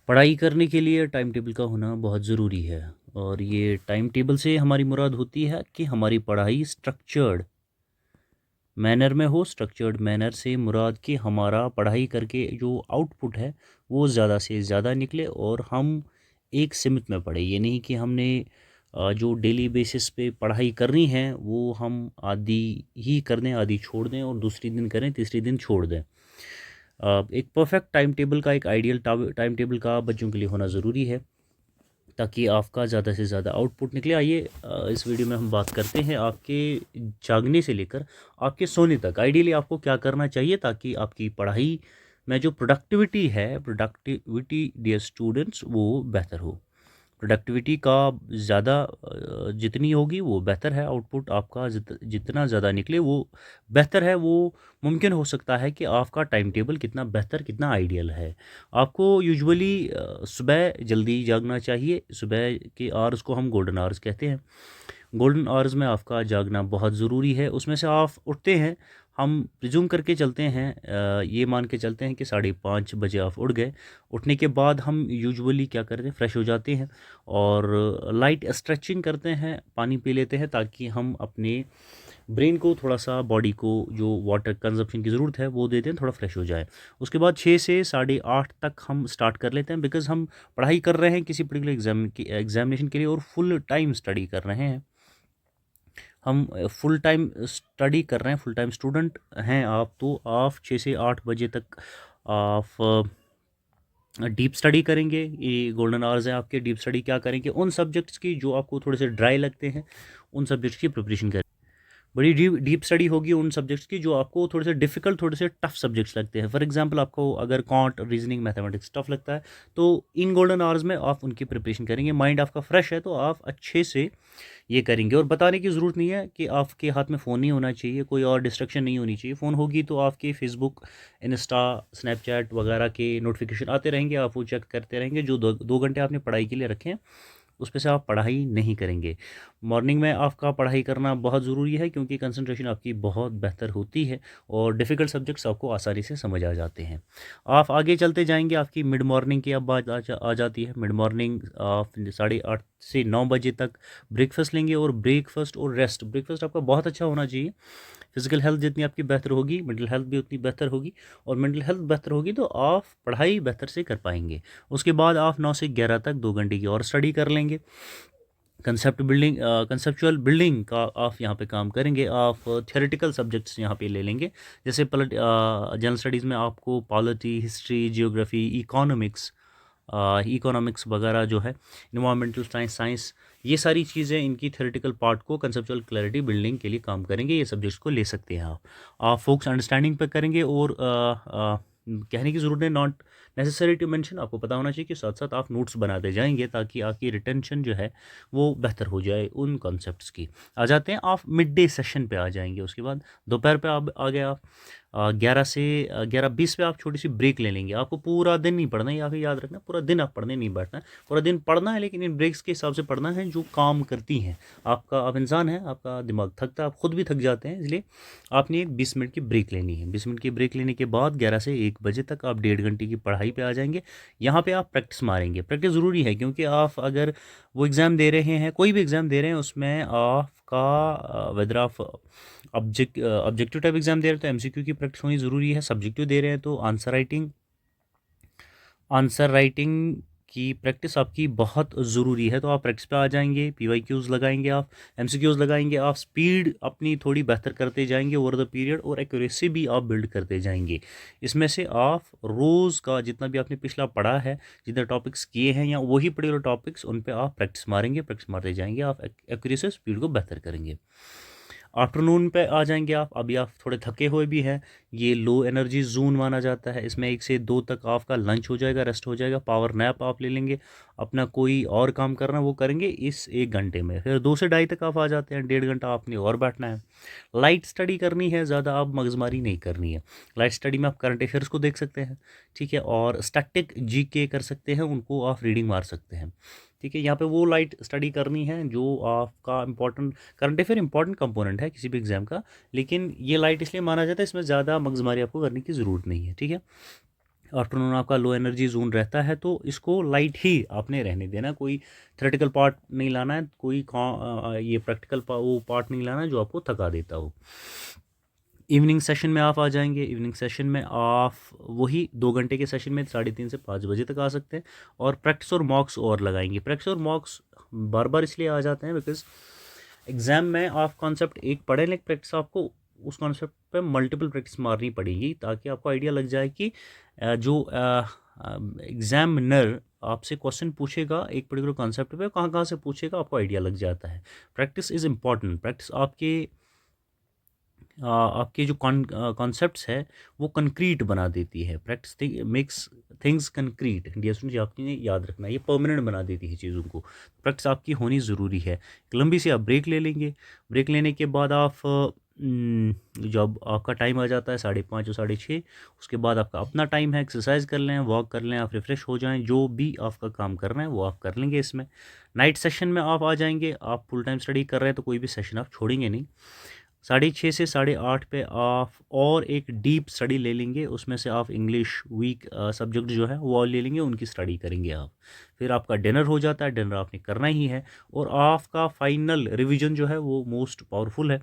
पढ़ाई करने के लिए टाइम टेबल का होना बहुत ज़रूरी है। और ये टाइम टेबल से हमारी मुराद होती है कि हमारी पढ़ाई स्ट्रक्चर्ड मैनर में हो। स्ट्रक्चर्ड मैनर से मुराद कि हमारा पढ़ाई करके जो आउटपुट है वो ज़्यादा से ज़्यादा निकले और हम एक सीमित में पढ़े। ये नहीं कि हमने जो डेली बेसिस पे पढ़ाई करनी है वो हम आधी ही कर दें, आधी छोड़ दें, और दूसरी दिन करें, तीसरी दिन छोड़ दें। एक परफेक्ट टाइम टेबल का, एक आइडियल टाइम टेबल का बच्चों के लिए होना ज़रूरी है ताकि आपका ज़्यादा से ज़्यादा आउटपुट निकले। आइए इस वीडियो में हम बात करते हैं आपके जागने से लेकर आपके सोने तक आइडियली आपको क्या करना चाहिए ताकि आपकी पढ़ाई में जो प्रोडक्टिविटी डियर स्टूडेंट्स वो बेहतर हो। प्रोडक्टिविटी का ज़्यादा जितनी होगी वो बेहतर है। आउटपुट आपका जितना ज़्यादा निकले वो बेहतर है। वो मुमकिन हो सकता है कि आपका टाइम टेबल कितना बेहतर, कितना आइडियल है। आपको यूजुअली सुबह जल्दी जागना चाहिए। सुबह के आवर्स को हम गोल्डन आवर्स कहते हैं। गोल्डन आवर्स में आपका जागना बहुत ज़रूरी है। उसमें से आप उठते हैं, हम प्रिज्यूम करके चलते हैं, ये मान के चलते हैं कि 5:30 बजे आप उठ गए। उठने के बाद हम यूजुअली क्या करते हैं, फ्रेश हो जाते हैं और लाइट स्ट्रेचिंग करते हैं, पानी पी लेते हैं ताकि हम अपने ब्रेन को थोड़ा सा, बॉडी को जो वाटर कंजप्शन की ज़रूरत है वो देते हैं, थोड़ा फ्रेश हो जाए। उसके बाद 6 से 8:30 तक हम स्टार्ट कर लेते हैं, बिकॉज़ हम पढ़ाई कर रहे हैं किसी पर्टिकुलर एग्जामिनेशन के लिए और फुल टाइम स्टडी कर रहे हैं। हम फुल टाइम स्टडी कर रहे हैं, फुल टाइम स्टूडेंट हैं आप, तो आप 6 से 8 बजे तक आप डीप स्टडी करेंगे। ये गोल्डन आवर्स हैं आपके। डीप स्टडी क्या करेंगे, उन सब्जेक्ट्स की जो आपको थोड़े से ड्राई लगते हैं, उन सब्जेक्ट्स की प्रिपरेशन करें। बड़ी डीप डीप स्टडी होगी उन सब्जेक्ट्स की जो आपको थोड़े से डिफ़िकल्ट, थोड़े से टफ सब्जेक्ट्स लगते हैं। फॉर एग्जांपल आपको अगर क्वांट, रीजनिंग, मैथमेटिक्स टफ लगता है तो इन गोल्डन आवर्स में आप उनकी प्रिपरेशन करेंगे। माइंड आपका फ्रेश है तो आप अच्छे से ये करेंगे। और बताने की ज़रूरत नहीं है कि आपके हाथ में फ़ोन नहीं होना चाहिए, कोई और डिस्ट्रक्शन नहीं होनी चाहिए। फ़ोन होगी तो आपके फेसबुक, इंस्टा, स्नैपचैट वगैरह के नोटिफिकेशन आते रहेंगे, आप वो चेक करते रहेंगे। जो 2 घंटे आपने पढ़ाई के लिए रखे हैं उसमें से आप पढ़ाई नहीं करेंगे। मॉर्निंग में आपका पढ़ाई करना बहुत ज़रूरी है क्योंकि कंसंट्रेशन आपकी बहुत बेहतर होती है और डिफ़िकल्ट सब्जेक्ट्स आपको आसानी से समझ आ जाते हैं। आप आगे चलते जाएँगे, आपकी मिड मॉर्निंग की अब बात आ जाती है। मिड मॉर्निंग आप 8:30 से 9 बजे तक ब्रेकफ़ास्ट लेंगे और ब्रेकफ़ास्ट और रेस्ट, ब्रेकफ़ास्ट आपका बहुत अच्छा होना चाहिए। फिज़िकल हेल्थ जितनी आपकी बेहतर होगी, मेंटल हेल्थ भी उतनी बेहतर होगी, और मेंटल हेल्थ बेहतर होगी तो आप पढ़ाई बेहतर से कर पाएँगे। उसके बाद आप 9 से 11 तक 2 घंटे की और स्टडी कर लेंगे। कंसेप्चुअल बिल्डिंग का आप यहाँ पे काम करेंगे। आप थियोरेटिकल सब्जेक्ट्स यहाँ पे ले लेंगे, जैसे जनरल स्टडीज़ में आपको पॉलिटी, हिस्ट्री, जियोग्राफी, इकोनॉमिक्स वगैरह जो है, इन्वायरमेंटल साइंस, ये सारी चीज़ें इनकी थ्योरेटिकल पार्ट को कंसेप्चुअल क्लैरिटी बिल्डिंग के लिए काम करेंगे। ये सब्जेक्ट्स को ले सकते हैं आप फोक्स अंडरस्टैंडिंग पे करेंगे। और कहने की ज़रूरत है, नॉट नेसेसरी टू मेंशन, आपको पता होना चाहिए कि साथ साथ आप नोट्स बनाते जाएंगे ताकि आपकी रिटेंशन जो है वो बेहतर हो जाए उन कॉन्सेप्ट्स की। आ जाते हैं, आप मिड डे सेशन पे आ जाएंगे। उसके बाद दोपहर पे आप आ गए। आप 11 से 11:20 पे आप छोटी सी ब्रेक ले लेंगे। आपको पूरा दिन नहीं पढ़ना है, यहाँ पे याद रखना, पूरा दिन आप पढ़ने नहीं बैठना है। पूरा दिन पढ़ना है लेकिन इन ब्रेक्स के हिसाब से पढ़ना है जो काम करती हैं। आप इंसान हैं, आपका दिमाग थकता है, आप खुद भी थक जाते हैं, इसलिए आपने एक 20 मिनट की ब्रेक लेनी है। 20 मिनट की ब्रेक लेने के बाद 11 से 1 बजे तक आप 1.5 घंटे की पढ़ाई पे आ जाएंगे। यहाँ पे आप प्रैक्टिस मारेंगे। प्रैक्टिस ज़रूरी है क्योंकि आप अगर वो एग्ज़ाम दे रहे हैं, कोई भी एग्ज़ाम दे रहे हैं, उसमें आपका वेदर आप ऑब्जेक्टिव टाइप एग्जाम दे रहे हैं तो एमसीक्यू की प्रैक्टिस होनी ज़रूरी है। सब्जेक्टिव दे रहे हैं तो आंसर राइटिंग की प्रैक्टिस आपकी बहुत ज़रूरी है। तो आप प्रैक्टिस पे आ जाएंगे, पीवाईक्यूज़ लगाएंगे, आप एमसीक्यूज़ लगाएंगे, आप स्पीड अपनी थोड़ी बेहतर करते जाएंगे ओवर द पीरियड, और एक्यूरेसी भी आप बिल्ड करते जाएंगे। इसमें से आप रोज़ का जितना भी आपने पिछला पढ़ा है, जितने टॉपिक्स किए हैं या वही पर्टिकुलर टॉपिक्स, उन पे आप प्रैक्टिस मारेंगे, प्रैक्टिस मारते जाएंगे, आप एक्यूरेसी स्पीड को बेहतर करेंगे। आफ्टरनून पे आ जाएंगे आप। अभी आप थोड़े थके हुए भी हैं, ये लो एनर्जी जोन माना जाता है। इसमें 1 से 2 तक आपका लंच हो जाएगा, रेस्ट हो जाएगा, पावर नैप आप ले लेंगे, अपना कोई और काम करना वो करेंगे इस 1 घंटे में। फिर 2 से ढाई तक आप आ जाते हैं, 1.5 घंटा आपने और बैठना है। लाइट स्टडी करनी है, ज़्यादा आप मगजमारी नहीं करनी है। लाइट स्टडी में आप करंट अफेयर्स को देख सकते हैं, ठीक है, और स्टैटिक जीके कर सकते हैं, उनको आप रीडिंग मार सकते हैं, ठीक है। यहाँ पे वो लाइट स्टडी करनी है जो आपका important, current affair important component है किसी भी एग्जाम का, लेकिन ये लाइट इसलिए माना जाता है, इसमें ज़्यादा मगजमारी आपको करने की ज़रूरत नहीं है, ठीक है। आफ्टरनून आपका लो एनर्जी जोन रहता है, तो इसको लाइट ही आपने रहने देना, कोई थ्योरेटिकल पार्ट नहीं लाना है, कोई ये प्रैक्टिकल वो पार्ट नहीं लाना है जो आपको थका देता हो। इवनिंग सेशन में आप आ जाएंगे। इवनिंग सेशन में आप वही 2 घंटे के सेशन में 3:30 से 5 बजे तक आ सकते हैं, और प्रैक्टिस और मॉक्स और लगाएंगे। प्रैक्टिस और मॉक्स बार बार इसलिए आ जाते हैं बिकॉज एग्ज़ाम में आप कॉन्सेप्ट एक पढ़ें, लेकिन प्रैक्टिस आपको उस कॉन्सेप्ट पे मल्टीपल प्रैक्टिस मारनी पड़ेगी, ताकि आपको आइडिया लग जाए कि जो एग्जामिनर आपसे क्वेश्चन पूछेगा एक पर्टिकुलर कॉन्सेप्ट पे, कहाँ कहाँ से पूछेगा आपको आइडिया लग जाता है। Practice is important. प्रैक्टिस आपके जो कॉन्सेप्ट्स है वो कंक्रीट बना देती है। Practice makes things concrete. Dear students, आपने याद रखना है, ये परमानेंट बना देती है चीज़ों को। प्रैक्टिस आपकी होनी ज़रूरी है। एक लंबी सी आप ब्रेक ले लेंगे। ब्रेक लेने के बाद आप जब आपका टाइम आ जाता है 5:30 और 6:30, उसके बाद आपका अपना टाइम है, एक्सरसाइज कर लें, वॉक कर लें, आप रिफ़्रेश हो जाएं, जो भी आपका काम करना है वो आप कर लेंगे। इसमें नाइट सेशन में आप आ जाएंगे। आप फुल टाइम स्टडी कर रहे हैं तो कोई भी सेशन आप छोड़ेंगे नहीं। 6:30 से 8:30 पे आप और एक डीप स्टडी ले लेंगे। उसमें से आप इंग्लिश वीक सब्जेक्ट जो है वो ले लेंगे, उनकी स्टडी करेंगे आप। फिर आपका डिनर हो जाता है। डिनर आपने करना ही है, और आपका फाइनल रिवीजन जो है वो मोस्ट पावरफुल है।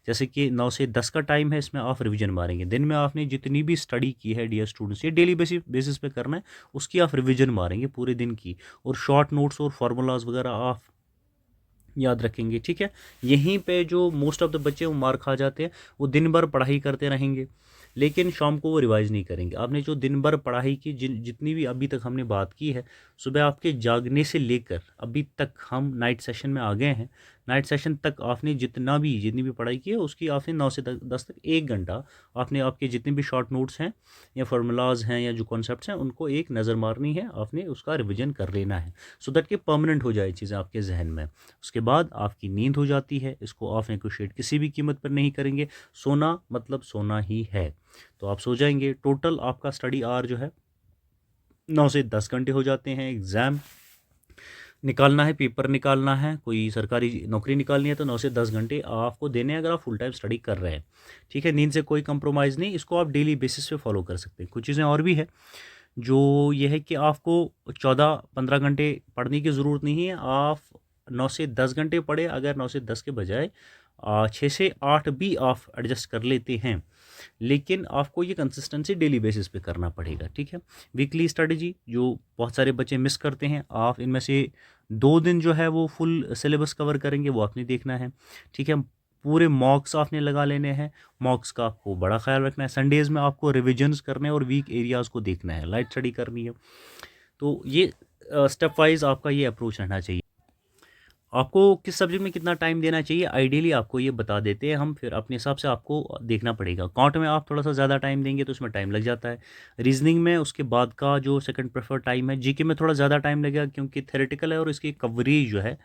जैसे कि 9 से 10 का टाइम है, इसमें आप रिवीजन मारेंगे। दिन में आपने जितनी भी स्टडी की है डियर स्टूडेंट्स, ये डेली बेसिस पे करना है, उसकी आप रिवीजन मारेंगे पूरे दिन की, और शॉर्ट नोट्स और फार्मूलाज वगैरह आप याद रखेंगे। ठीक है, यहीं पे जो मोस्ट ऑफ द बच्चे वो मार खा जाते हैं, वो दिन भर पढ़ाई करते रहेंगे लेकिन शाम को वो रिवाइज नहीं करेंगे। आपने जो दिन भर पढ़ाई की, जितनी भी अभी तक हमने बात की है, सुबह आपके जागने से लेकर अभी तक हम नाइट सेशन में आ गए हैं। नाइट सेशन तक आपने जितनी भी पढ़ाई की है, उसकी आपने 9 से 10 तक 1 घंटा आपने आपके जितने भी शॉर्ट नोट्स हैं या फार्मूलाज हैं या जो कॉन्सेप्ट्स हैं, उनको एक नज़र मारनी है, आपने उसका रिविजन कर लेना है, सो दैट कि परमानेंट हो जाए चीज़ें आपके जहन में। उसके बाद आपकी नींद हो जाती है। इसको आप नेगोशिएट किसी भी कीमत पर नहीं करेंगे। सोना मतलब सोना ही है, तो आप सो जाएंगे। टोटल आपका स्टडी आवर जो है 9 से 10 घंटे हो जाते हैं। एग्ज़ाम निकालना है, पेपर निकालना है, कोई सरकारी नौकरी निकालनी है, तो 9 से 10 घंटे आपको देने हैं अगर आप फुल टाइम स्टडी कर रहे हैं। ठीक है, नींद से कोई कंप्रोमाइज़ नहीं, इसको आप डेली बेसिस पे फॉलो कर सकते हैं। कुछ चीज़ें और भी है, जो ये है कि आपको 14-15 घंटे पढ़ने की ज़रूरत नहीं है। आप 9 से 10 घंटे पढ़े, अगर 9 से 10 के बजाय 6 से 8 भी आप एडजस्ट कर लेते हैं, लेकिन आपको ये कंसिस्टेंसी डेली बेसिस पे करना पड़ेगा। ठीक है, वीकली स्ट्रेटजी जो बहुत सारे बच्चे मिस करते हैं, आप इनमें से 2 दिन जो है वो फुल सिलेबस कवर करेंगे, वो आपने देखना है। ठीक है, पूरे मॉक्स आपने लगा लेने हैं। मॉक्स का आपको बड़ा ख्याल रखना है। संडेज़ में आपको रिविजन्स करने हैं और वीक एरियाज़ को देखना है, लाइट स्टडी करनी है। तो ये स्टेप वाइज आपका ये अप्रोच रहना चाहिए। आपको किस सब्जेक्ट में कितना टाइम देना चाहिए, आइडियली आपको ये बता देते हैं हम, फिर अपने हिसाब से आपको देखना पड़ेगा। काउंट में आप थोड़ा सा ज़्यादा टाइम देंगे तो उसमें टाइम लग जाता है। रीजनिंग में उसके बाद का जो सेकंड प्रेफर टाइम है। जीके में थोड़ा ज़्यादा टाइम लगेगा क्योंकि थेरेटिकल है और इसकी कवरेज जो है,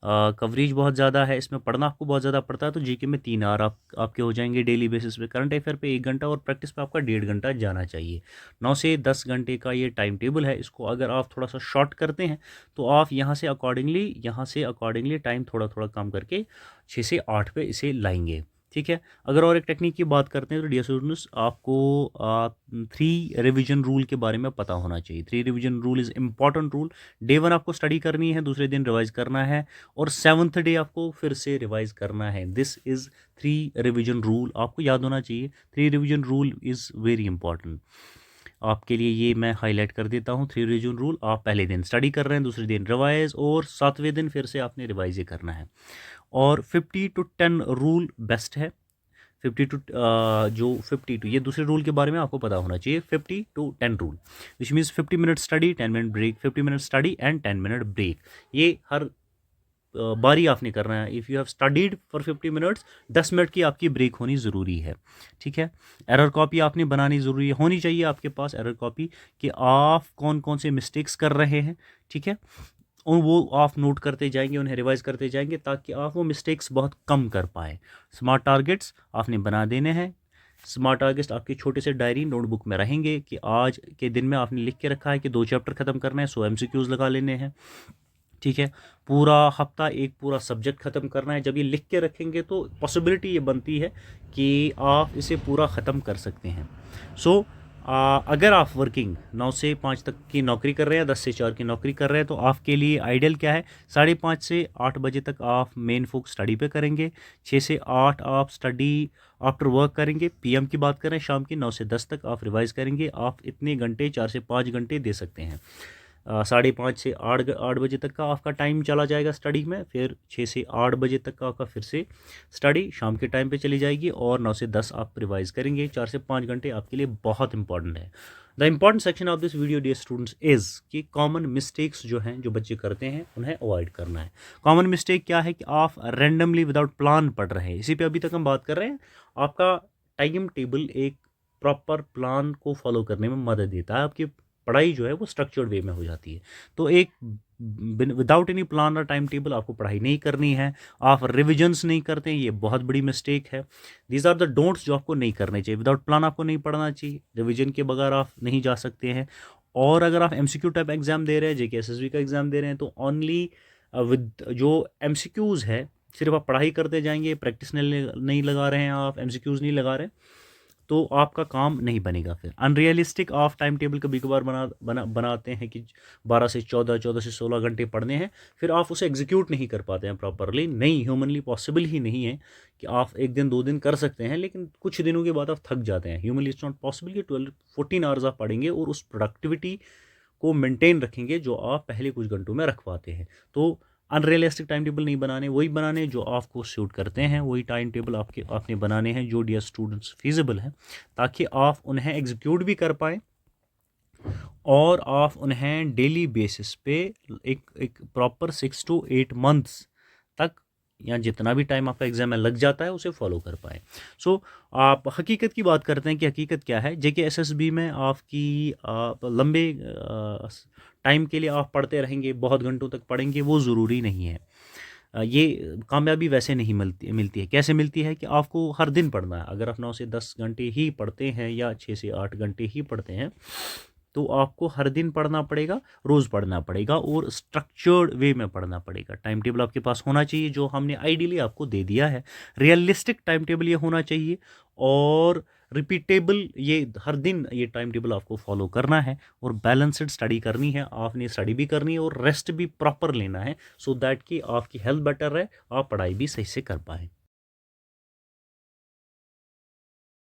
कवरेज बहुत ज़्यादा है, इसमें पढ़ना आपको बहुत ज़्यादा पड़ता है। तो जीके में 3 आवर आपके हो जाएंगे डेली बेसिस पे। करंट अफेयर पे 1 घंटा और प्रैक्टिस पे आपका 1.5 घंटा जाना चाहिए। 9 से 10 घंटे का ये टाइम टेबल है। इसको अगर आप थोड़ा सा शॉर्ट करते हैं तो आप यहाँ से अकॉर्डिंगली टाइम थोड़ा थोड़ा कम करके 6 से 8 पे इसे लाएंगे। ठीक है, अगर और एक टेक्निक की बात करते हैं तो डियर स्टूडेंट्स, आपको 3 रिवीजन रूल के बारे में पता होना चाहिए। 3 revision rule is important rule. Day 1 आपको स्टडी करनी है, दूसरे दिन रिवाइज करना है, और 7th डे आपको फिर से रिवाइज करना है। दिस इज़ 3 रिवीजन रूल, आपको याद होना चाहिए। 3 revision rule is very important. आपके लिए ये मैं हाईलाइट कर देता हूँ। 3 रिवीजन रूल, आप पहले दिन स्टडी कर रहे हैं, दूसरे दिन रिवाइज, और 7वें दिन फिर से आपने रिवाइज ये करना है। और 50-10 रूल बेस्ट है। 52 ये दूसरे रूल के बारे में आपको पता होना चाहिए। 50-10 rule which means 50 minute study 10 minute break, 50 minute study and 10 minute break. ये हर बारी आपने करना है। If you have studied for 50 minutes, 10 minute की आपकी ब्रेक होनी ज़रूरी है। ठीक है, एरर कॉपी आपने बनानी ज़रूरी है, होनी चाहिए आपके पास एरर कॉपी, कि आप कौन कौन से मिस्टेक्स कर रहे हैं। ठीक है, और वो आप नोट करते जाएंगे, उन्हें रिवाइज करते जाएंगे, ताकि आप वो मिस्टेक्स बहुत कम कर पाएँ। स्मार्ट टारगेट्स आपने बना देने हैं। स्मार्ट टारगेट्स आपके छोटे से डायरी नोटबुक में रहेंगे कि आज के दिन में आपने लिख के रखा है कि 2 चैप्टर ख़त्म करना है, 100 MCQs लगा लेने हैं। ठीक है, पूरा हफ्ता एक पूरा सब्जेक्ट ख़त्म करना है। जब ये लिख के रखेंगे तो पॉसिबिलिटी ये बनती है कि आप इसे पूरा ख़त्म कर सकते हैं। सो अगर आप वर्किंग 9 से 5 तक की नौकरी कर रहे हैं, 10 से 4 की नौकरी कर रहे हैं, तो आपके लिए आइडियल क्या है, 5:30 से 8 बजे तक आप मेन फोकस स्टडी पे करेंगे। 6 से 8 आप स्टडी आफ्टर वर्क करेंगे। पीएम की बात करें, शाम की 9 से 10 तक आप रिवाइज करेंगे। आप इतने घंटे 4 से 5 घंटे दे सकते हैं। 5:30 से 8 बजे तक का आपका टाइम चला जाएगा स्टडी में। फिर 6 से 8 बजे तक का आपका फिर से स्टडी शाम के टाइम पे चली जाएगी, और 9 से 10 आप रिवाइज करेंगे। 4 से 5 घंटे आपके लिए बहुत इंपॉर्टेंट है। The important section of this video dear students is कि कॉमन मिस्टेक्स जो हैं, जो बच्चे करते हैं, उन्हें अवॉइड करना है। कॉमन मिस्टेक क्या है कि आप रैंडमली विदाउट प्लान पढ़ रहे हैं। इसी पे अभी तक हम बात कर रहे हैं। आपका टाइम टेबल एक प्रॉपर प्लान को फॉलो करने में मदद देता है। आपकी पढ़ाई जो है वो स्ट्रक्चर्ड वे में हो जाती है। तो एक विदाउट एनी प्लान और टाइम टेबल आपको पढ़ाई नहीं करनी है। आप रिविजन्स नहीं करते हैं, ये बहुत बड़ी मिस्टेक है। दीज आर द डोंट्स जो आपको नहीं करने चाहिए। विदाउट प्लान आपको नहीं पढ़ना चाहिए, रिविजन के बगैर आप नहीं जा सकते हैं। और अगर आप एमसीक्यू टाइप एग्जाम दे रहे हैं, जेके एसएसबी का एग्जाम दे रहे हैं, तो ओनली विद जो एमसीक्यूज़ है, सिर्फ आप पढ़ाई करते जाएंगे, प्रैक्टिस नहीं लगा रहे हैं, आप एमसीक्यूज़ नहीं लगा रहे हैं, तो आपका काम नहीं बनेगा। फिर अनरियलिस्टिक ऑफ टाइम टेबल कभी कभार बनाते हैं कि 12 से 14, 14 से 16 घंटे पढ़ने हैं, फिर आप उसे एग्जीक्यूट नहीं कर पाते हैं प्रॉपरली। नहीं, ह्यूमनली पॉसिबल ही नहीं है कि आप एक दिन 2 दिन कर सकते हैं, लेकिन कुछ दिनों के बाद आप थक जाते हैं। ह्यूमनली इट्स नॉट पॉसिबल कि 14 आवर्स आप पढ़ेंगे और उस प्रोडक्टिविटी को मेंटेन रखेंगे जो आप पहले कुछ घंटों में रख पाते हैं। तो अनरियलिस्टिक टाइम टेबल नहीं बनाने, वही बनाने जो आपको सूट करते हैं, वही टाइम टेबल आपने बनाने हैं जो डियर स्टूडेंट्स फीजिबल हैं, ताकि आप उन्हें एग्जीक्यूट भी कर पाए और आप उन्हें डेली बेसिस पे एक प्रॉपर 6 to 8 मंथ्स तक, या जितना भी टाइम आपका एग्जाम में लग जाता है, उसे फॉलो कर पाए। सो आप हकीकत की बात करते हैं कि हकीकत क्या है। जेके एसएसबी में आपकी लंबे टाइम के लिए आप पढ़ते रहेंगे, बहुत घंटों तक पढ़ेंगे, वो ज़रूरी नहीं है। ये कामयाबी वैसे नहीं मिलती है। कैसे मिलती है कि आपको हर दिन पढ़ना है। अगर आप 9 से 10 घंटे ही पढ़ते हैं या 6 से 8 घंटे ही पढ़ते हैं, तो आपको हर दिन पढ़ना पड़ेगा, रोज़ पढ़ना पड़ेगा, और स्ट्रक्चर्ड वे में पढ़ना पड़ेगा। टाइम टेबल आपके पास होना चाहिए जो हमने आइडियली आपको दे दिया है। रियलिस्टिक टाइम टेबल ये होना चाहिए, और रिपीटेबल, ये हर दिन ये टाइम टेबल आपको फॉलो करना है, और बैलेंस्ड स्टडी करनी है। आपने स्टडी भी करनी है और रेस्ट भी प्रॉपर लेना है, सो दैट कि आपकी हेल्थ बेटर रहे, आप पढ़ाई भी सही से कर पाएँ।